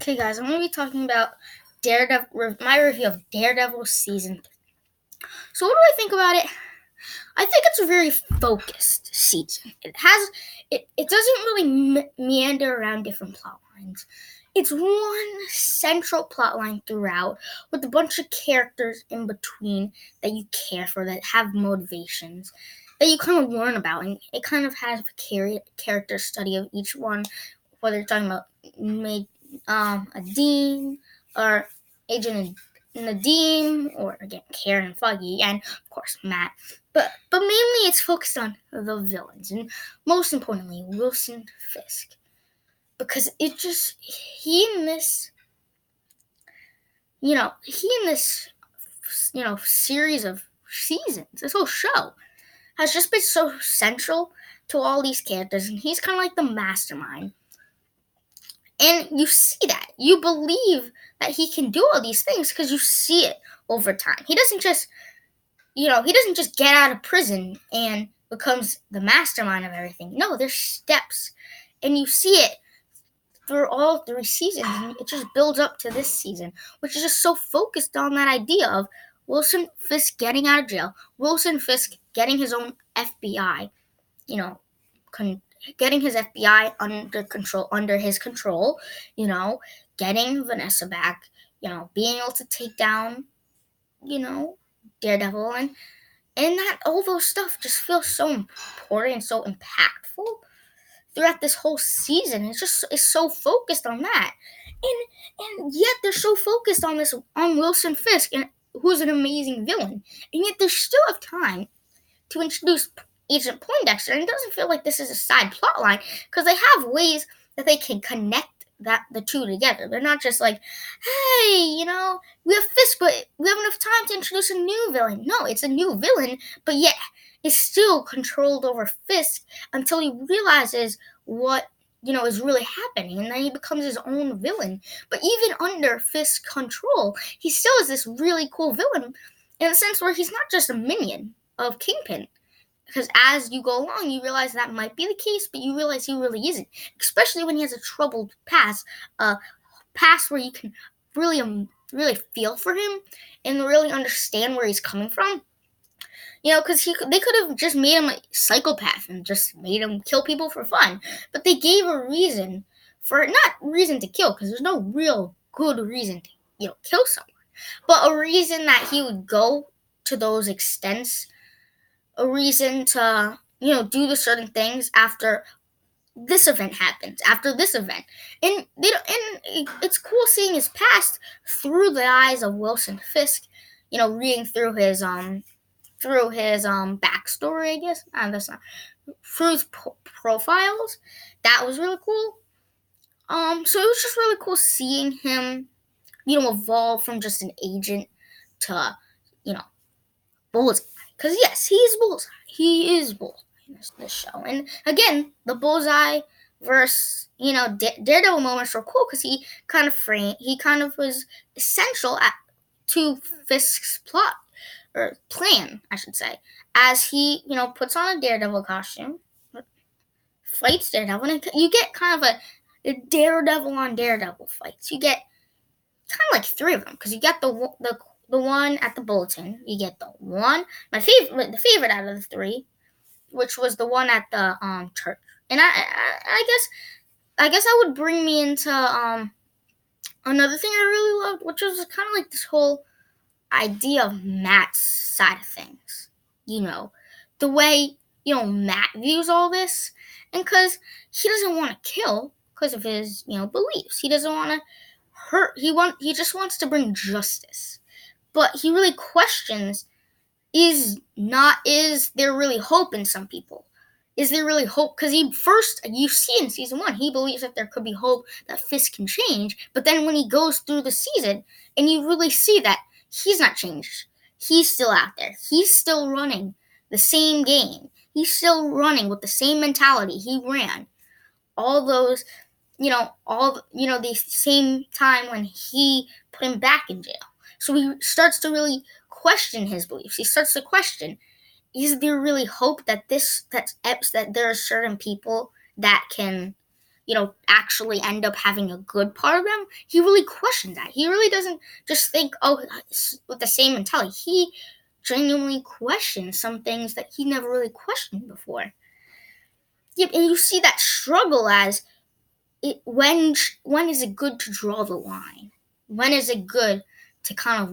Okay, guys, I'm going to be talking about my review of Daredevil season 3. So, what do I think about it? I think it's a very focused season. It doesn't really meander around different plot lines. It's one central plot line throughout, with a bunch of characters in between that you care for, that have motivations that you kind of learn about, and it kind of has a character study of each one, whether you're talking about a Dean or Agent Nadeem, or again Karen Foggy, and of course Matt. But mainly it's focused on the villains, and most importantly Wilson Fisk, because he in this series of seasons, this whole show has just been so central to all these characters, and he's kind of like the mastermind. And you see that. You believe that he can do all these things because you see it over time. He doesn't just get out of prison and becomes the mastermind of everything. No, there's steps. And you see it through all 3 seasons, and it just builds up to this season, which is just so focused on that idea of Wilson Fisk getting out of jail, Wilson Fisk getting his own FBI, getting his FBI under his control, getting Vanessa back, being able to take down, Daredevil, and that all those stuff just feels so important and so impactful throughout this whole season. It's so focused on that, and yet they're so focused on Wilson Fisk, and who's an amazing villain, and yet they still have time to introduce Agent Poindexter, and it doesn't feel like this is a side plot line because they have ways that they can connect the two together. They're not just like, hey, we have Fisk, but we have enough time to introduce a new villain. No, it's a new villain, but yet it's still controlled over Fisk until he realizes what is really happening, and then he becomes his own villain. But even under Fisk's control, he still is this really cool villain in a sense where he's not just a minion of Kingpin. Because as you go along, you realize that might be the case, but you realize he really isn't. Especially when he has a troubled past, a past where you can really feel for him and really understand where he's coming from. Because they could have just made him a psychopath and just made him kill people for fun. But they gave a reason not reason to kill, because there's no real good reason to kill someone, but a reason that he would go to those extents, a reason to do the certain things after this event happens, after this event. And it's cool seeing his past through the eyes of Wilson Fisk, reading through his backstory, I guess. That's not through his profiles. That was really cool. So it was just really cool seeing him evolve from just an agent to Bullseye. Because yes, he is Bullseye. He is Bullseye in this show. And again, the Bullseye versus Daredevil moments were cool because he kind of was essential to Fisk's plot, or plan, I should say, as he puts on a Daredevil costume, fights Daredevil, and you get kind of a Daredevil on Daredevil fights. You get kind of like 3 of them, because you get the one at the Bulletin. You get the favorite out of the 3, which was the one at the church. And I guess that would bring me into another thing I really loved, which was kind of like this whole idea of Matt's side of things. The way Matt views all this, and because he doesn't want to kill because of his beliefs. He doesn't want to hurt. He just wants to bring justice. But he really questions, is there really hope in some people? Is there really hope? Because you see in season 1, he believes that there could be hope that Fisk can change. But then when he goes through the season, and you really see that he's not changed. He's still out there. He's still running the same game. He's still running with the same mentality he ran. All those, the same time when he put him back in jail. So he starts to really question his beliefs. He starts to question, is there really hope that there are certain people that can actually end up having a good part of them, he really questions that. He really doesn't just think, oh, with the same mentality. He genuinely questions some things that he never really questioned before. Yep, and you see that struggle as when is it good to draw the line? When is it good to kind of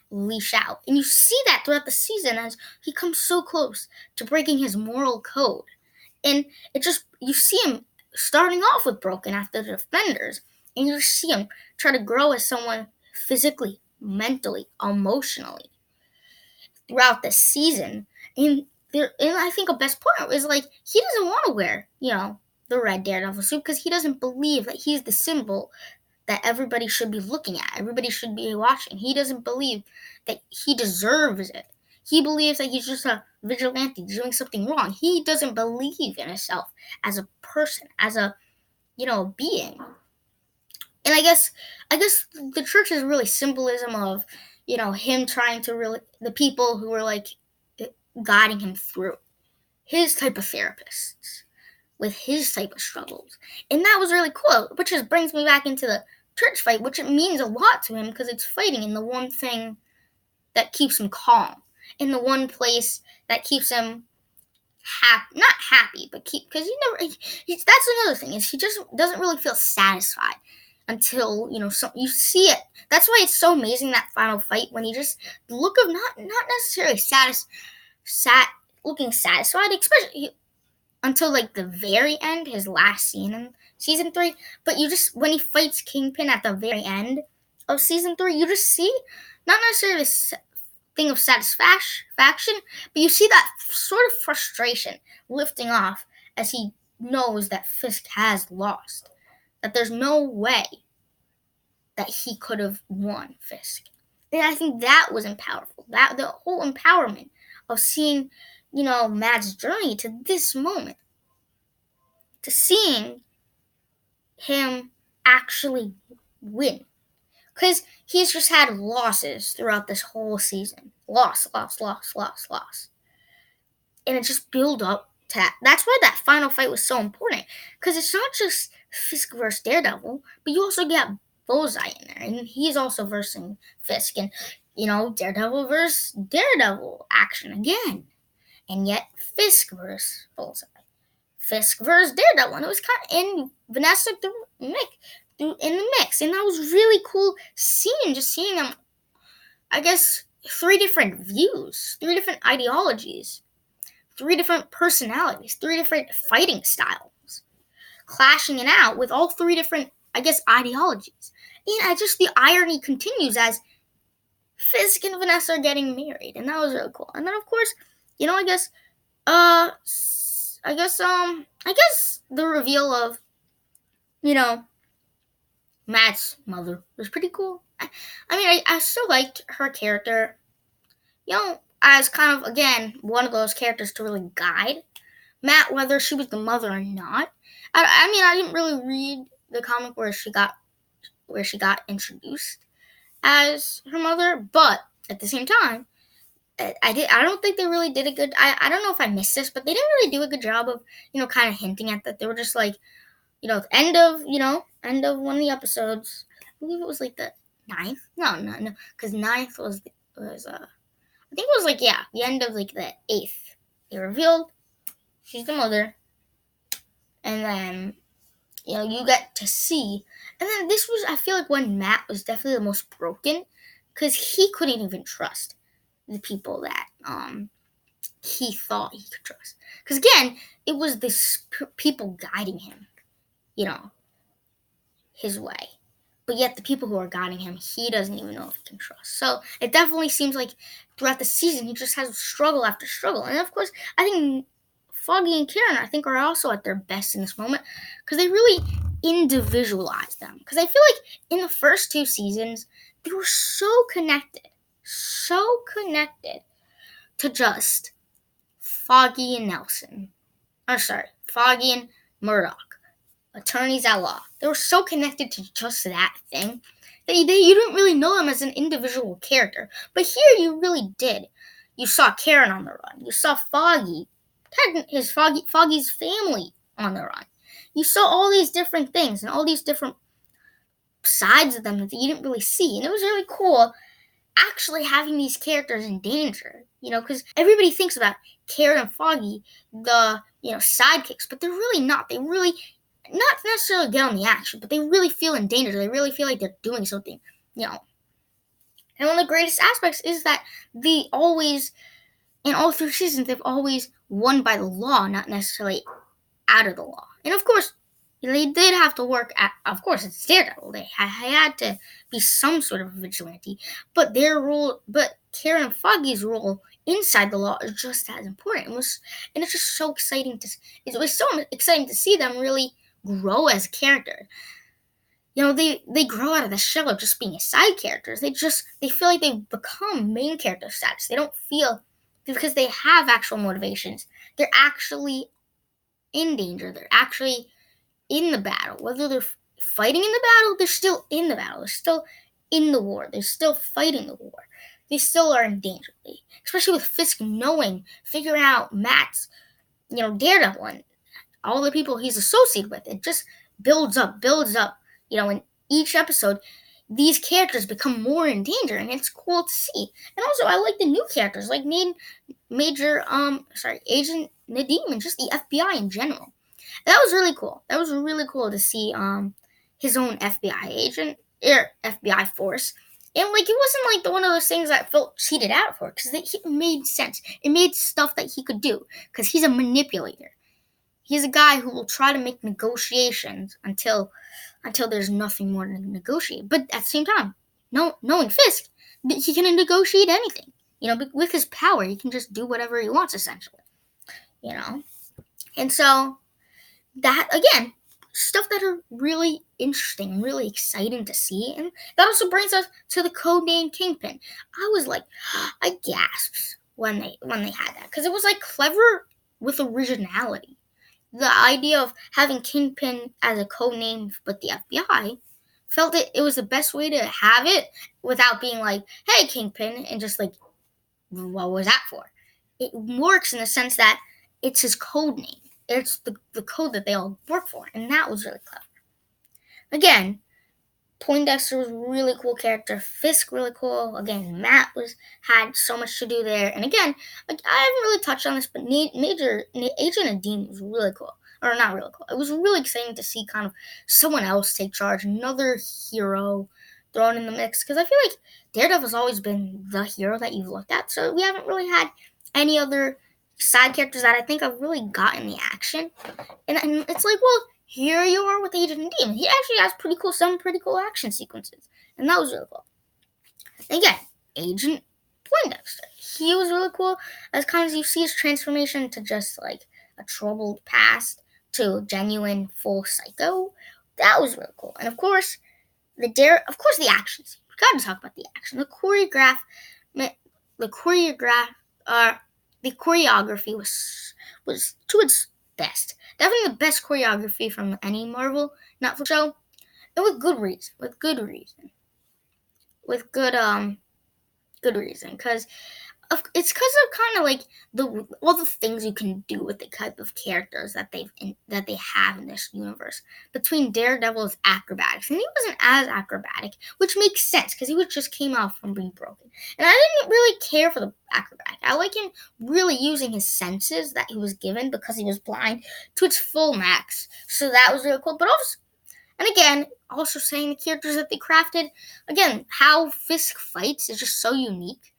leash out? And you see that throughout the season as he comes so close to breaking his moral code. And you see him starting off with broken after the Defenders, and you see him try to grow as someone physically, mentally, emotionally throughout the season. And I think a best part is like he doesn't want to wear, the red Daredevil suit because he doesn't believe that he's the symbol that everybody should be looking at, everybody should be watching. He doesn't believe that he deserves it. He believes that he's just a vigilante doing something wrong. He doesn't believe in himself as a person, as a being. And I guess the church is really symbolism of him trying to really the people who were like guiding him through his type of therapists with his type of struggles. And that was really cool, which just brings me back into the church fight, which it means a lot to him because it's fighting in the one thing that keeps him calm, in the one place that keeps him not happy, but because that's another thing, is he just doesn't really feel satisfied until you see it. That's why it's so amazing, that final fight, when he just look of not necessarily looking satisfied, especially until like the very end, his last scene in season 3. But when he fights Kingpin at the very end of season 3, you just see not necessarily this thing of satisfaction, but you see that sort of frustration lifting off as he knows that Fisk has lost, that there's no way that he could have won Fisk. And I think that was powerful. That the whole empowerment of seeing, Matt's journey to this moment, to seeing him actually win. Because he's just had losses throughout this whole season. Loss. And it just built up to that. That's why that final fight was so important. Because it's not just Fisk versus Daredevil, but you also get Bullseye in there. And he's also versing Fisk. And, Daredevil versus Daredevil action again. And yet Fisk versus Bullseye. Fisk versus Daredevil. And it was kind of in Vanessa in the mix. And that was really cool seeing them, I guess, 3 different views, 3 different ideologies, 3 different personalities, 3 different fighting styles, clashing it out with all 3 different, I guess, ideologies. And the irony continues as Fisk and Vanessa are getting married. And that was really cool. And then, of course, I guess the reveal of, Matt's mother was pretty cool. I still liked her character, as kind of, again, one of those characters to really guide Matt, whether she was the mother or not. I didn't really read the comic where she got introduced as her mother, but at the same time, I don't think they really did a good. I don't know if I missed this, but they didn't really do a good job of kind of hinting at that. They were just like, the end of one of the episodes. I believe it was like the 9th. No, because 9th was I think it was like, the end of like the 8th. They revealed she's the mother, and then you get to see. And then this was, I feel like, when Matt was definitely the most broken, because he couldn't even trust the people that he thought he could trust. Because again, it was this people guiding him, his way. But yet the people who are guiding him, he doesn't even know if he can trust. So it definitely seems like throughout the season, he just has struggle after struggle. And of course, I think Foggy and Karen, are also at their best in this moment, because they really individualize them. Because I feel like in the first 2 seasons, they were so connected to just Foggy and Nelson. Foggy and Murdoch, attorneys at law. They were so connected to just that thing that you didn't really know them as an individual character. But here you really did. You saw Karen on the run. You saw Foggy's family on the run. you saw all these different things and all these different sides of them that you didn't really see. And it was really cool actually having these characters in danger, because everybody thinks about Carrot and Foggy, the, sidekicks, but they're really not. They really not necessarily get on the action, but they really feel in danger. They really feel like they're doing something, And one of the greatest aspects is that they always, in all 3 seasons, they've always won by the law, not necessarily out of the law. And of course, they did have to work at, of course, it's Daredevil. They had to be some sort of vigilante. But their role, Karen and Foggy's role inside the law is just as important. And it's just so exciting it was so exciting to see them really grow as characters. They grow out of the shell of just being a side characters. They feel like they've become main character status. They don't feel, because they have actual motivations. They're actually in danger. They're actually in the battle. Whether they're fighting in the battle, they're still in the battle. They're still in the war. They're still fighting the war. They still are in danger. Especially with Fisk figuring out Matt's, Daredevil and all the people he's associated with. It just builds up. In each episode, these characters become more in danger, and it's cool to see. And also, I like the new characters, like Agent Nadeem, and just the FBI in general. That was really cool. That was really cool to see his own FBI agent, FBI force. And it wasn't one of those things that felt cheated out for, because it made sense. It made stuff that he could do, because he's a manipulator. He's a guy who will try to make negotiations until there's nothing more to negotiate. But at the same time, knowing Fisk, he can negotiate anything. With his power, he can just do whatever he wants, essentially. And so, that, again, stuff that are really interesting, really exciting to see. And that also brings us to the codename Kingpin. I gasped when they had that, because it was clever with originality. The idea of having Kingpin as a codename with the FBI felt it was the best way to have it without being hey, Kingpin, and just what was that for? It works in the sense that it's his codename. It's the code that they all work for, and that was really clever. Again, Poindexter was a really cool character. Fisk, really cool. Again, Matt had so much to do there. And again, I haven't really touched on this, but Agent Nadeem was really cool. Or not really cool. It was really exciting to see kind of someone else take charge, another hero thrown in the mix. Because I feel like Daredevil's always been the hero that you've looked at. So we haven't really had any other side characters that I think have really gotten the action. And it's here you are with Agent Nadeem. He actually has some pretty cool action sequences. And that was really cool. And again, Agent Poindexter. He was really cool. As kind of you see his transformation to just a troubled past to genuine full psycho. That was really cool. And of course, the action scene. We gotta talk about the action. The choreography was to its best. Definitely the best choreography from any Marvel Netflix show, and with good reason. Good reason, because it's because of kind of all the things you can do with the type of characters that they have in this universe. Between Daredevil's acrobatics, and he wasn't as acrobatic, which makes sense because he just came out from being broken. And I didn't really care for the acrobatic. I like him really using his senses that he was given because he was blind to its full max. So that was really cool. But also, and again, also saying the characters that they crafted. Again, how Fisk fights is just so unique.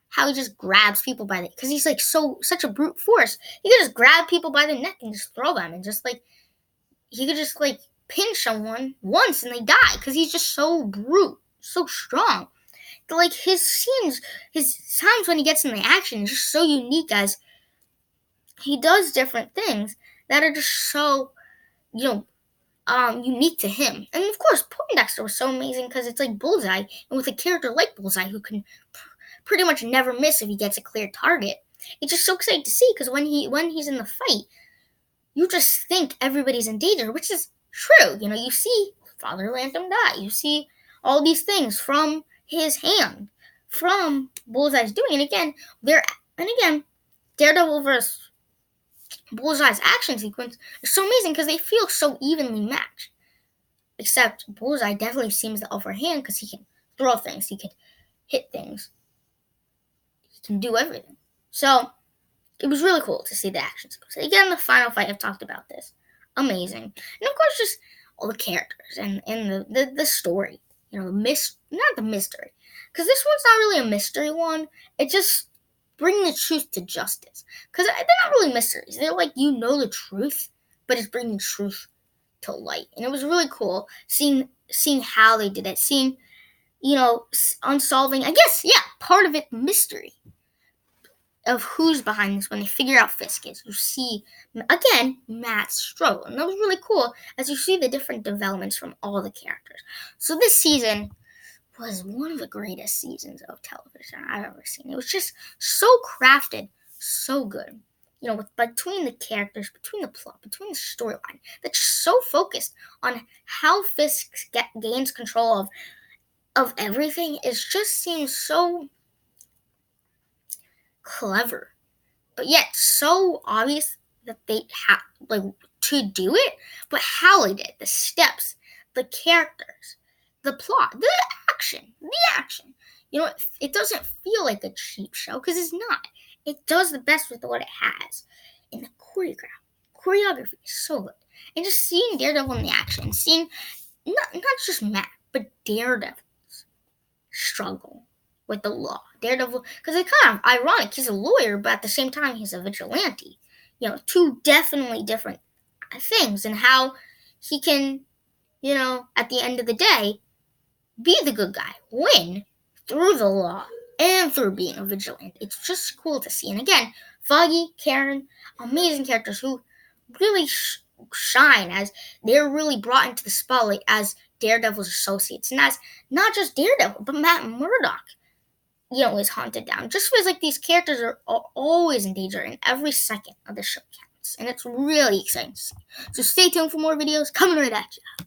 How he just grabs people because he's such a brute force. He could just grab people by the neck and just throw them, and just he could just pinch someone once and they die because he's just so brute, so strong. But his times when he gets in the action is just so unique, as he does different things that are just so unique to him. And of course, Poindexter was so amazing because it's like Bullseye, and with a character like Bullseye who can pretty much never miss if he gets a clear target. It's just so exciting to see, because when he's in the fight, you just think everybody's in danger, which is true. You see Father Lantom die. You see all these things from his hand, from Bullseye's doing. And again, Daredevil versus Bullseye's action sequence is so amazing because they feel so evenly matched. Except Bullseye definitely seems the upper hand because he can throw things, he can hit things, he can do everything. So it was really cool to see the action sequence. Again, the final fight, I've talked about this. Amazing. And of course, just all the characters and the story. Not the mystery. Because this one's not really a mystery one. It just bring the truth to justice. Because they're not really mysteries. They're like, the truth, but it's bringing truth to light. And it was really cool seeing how they did it. Seeing, unsolving, I guess, yeah, part of it, mystery of who's behind this when they figure out Fisk is. You see, again, Matt's struggle. And that was really cool as you see the different developments from all the characters. So this season was one of the greatest seasons of television I've ever seen. It was just so crafted, so good. Between the characters, between the plot, between the storyline, that's just so focused on how Fisk gains control of everything. It just seems so clever, but yet so obvious that they have to do it. But how they did the steps, the characters, the plot, the action. It doesn't feel like a cheap show because it's not. It does the best with what it has, and the choreography is so good. And just seeing Daredevil in the action, seeing not just Matt, but Daredevil's struggle with the law. Daredevil, because it's kind of ironic. He's a lawyer, but at the same time, he's a vigilante. Two definitely different things, and how he can, at the end of the day, be the good guy, win through the law and through being a vigilante. It's just cool to see. And again, Foggy, Karen, amazing characters who really shine as they're really brought into the spotlight as Daredevil's associates, and as not just Daredevil, but Matt Murdock. Is haunted down. Just feels like these characters are always in danger, and every second of the show counts. And it's really exciting to see. So stay tuned for more videos coming right at you.